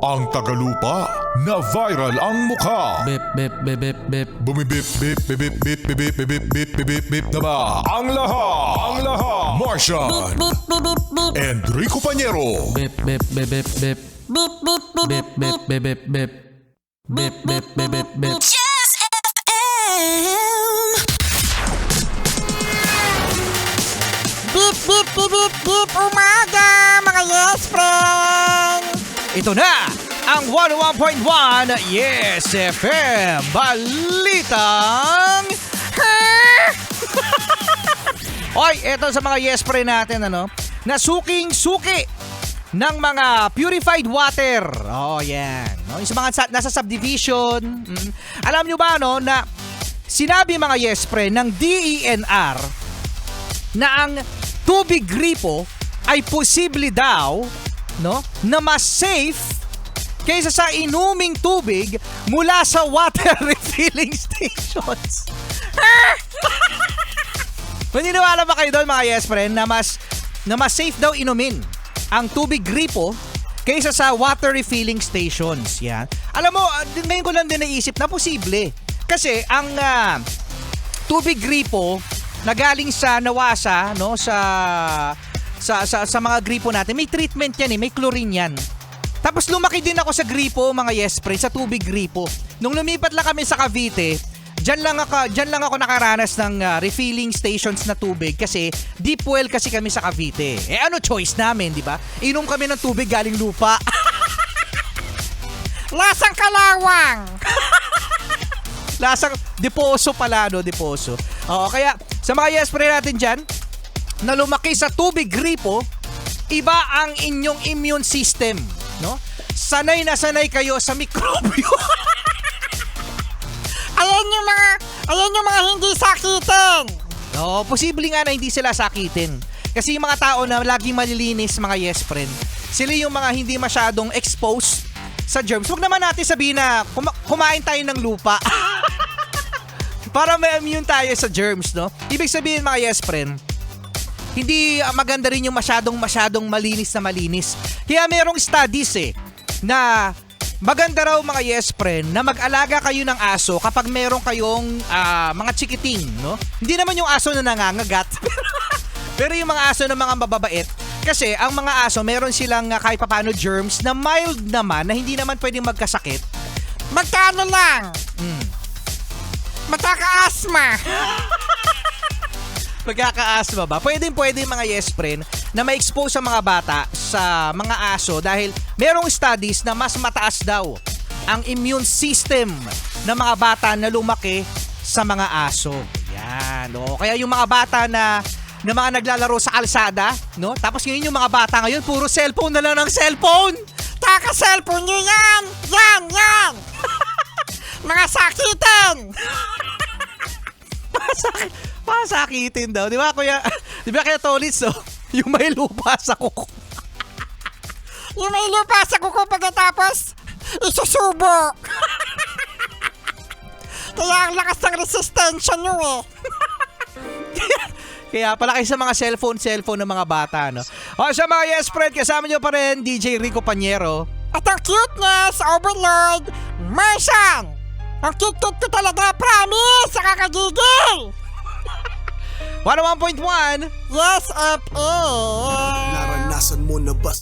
Ang tagalupa na viral ang mukha. Bip, bip, bip, bip, bip. Bumibip, bip, bip, bip, bip, bip, bip, bip, bip, bip, bip, bip na ba? Ang lahat! Martian! Enrico Pañero! Bip, bip, bip, bip, bip. Bip, bip, bip, bip, bip, bip. Bip, bip, bip, bip, bip. Just FM. Beep, beep, beep, beep, beep, umaga, mga yes friend! Ito na ang 101.1 Yes FM Balitang Oy, eto sa mga yes pre natin na suking-suki ng mga purified water. Oh, yan. No, yung sa mga nasa subdivision. Alam nyo ba na sinabi mga yes pre ng DENR na ang tubig gripo ay posible daw na mas safe kaysa sa inuming tubig mula sa water refilling stations. Maniniwala ba kayo doon mga yes friend na mas safe daw inumin ang tubig gripo kaysa sa water refilling stations? Yan. Alam mo, ngayon ko lang din naisip na posible. Kasi ang tubig gripo na galing sa nawasa sa mga gripo natin, may treatment yan may chlorine yan. Tapos lumaki din ako sa gripo mga yes friend, sa tubig gripo. Nung lumipat lang kami sa Cavite, Diyan lang ako nakaranas ng refilling stations na tubig kasi deep well kasi kami sa Cavite. Ano choice namin, di ba? Inom kami ng tubig galing lupa. Lasang kalawang! Lasang deposo pala, deposo. Oo, kaya sa mga yes friend natin dyan, na lumaki sa tubig gripo, iba ang inyong immune system, no? Sanay na sanay kayo sa mikrobyo. Ayan yung mga hindi sakitin. No, posible nga na hindi sila sakitin. Kasi yung mga tao na laging malilinis, mga yes friend, sila yung mga hindi masyadong exposed sa germs. Huwag naman natin sabihin na kumain tayo ng lupa. Para may immune tayo sa germs, no? Ibig sabihin mga yes friend, hindi maganda rin yung masyadong malinis na malinis. Kaya merong studies na maganda raw mga yes friend na mag-alaga kayo ng aso kapag meron kayong mga chikiting, no? Hindi naman yung aso na nangangagat. Pero yung mga aso na mga mababait. Kasi ang mga aso meron silang kahit papaano germs na mild naman, na hindi naman pwedeng magkasakit. Magkano lang? Magkaka-asthma. Magkaka-asthma ba? Pwede mga yes friend na ma-expose ang mga bata sa mga aso dahil merong studies na mas mataas daw ang immune system ng mga bata na lumaki sa mga aso. Yan. Kaya yung mga bata na mga naglalaro sa kalsada, no? Tapos ngayon yung mga bata ngayon, puro cellphone na lang ng cellphone. Taka-cellphone nyo yan! Yan! Mga sakitin! Pasakitin daw. Di ba kuya? Di ba kaya Tolits, yung may lupa sa kuko. Yung may lupa sa kuko pagkatapos, isusubo. Kaya ang lakas ng resistensya nyo Kaya pala kayo sa mga cellphone ng mga bata, no? O sa mga yes friend, kasama nyo pa rin DJ Rico Pañero. At ang cuteness, overlord, Martian! Ang cute ko talaga, promise! Nakakagigil! 101.1 Yes, FM! Naranasan mo na ba?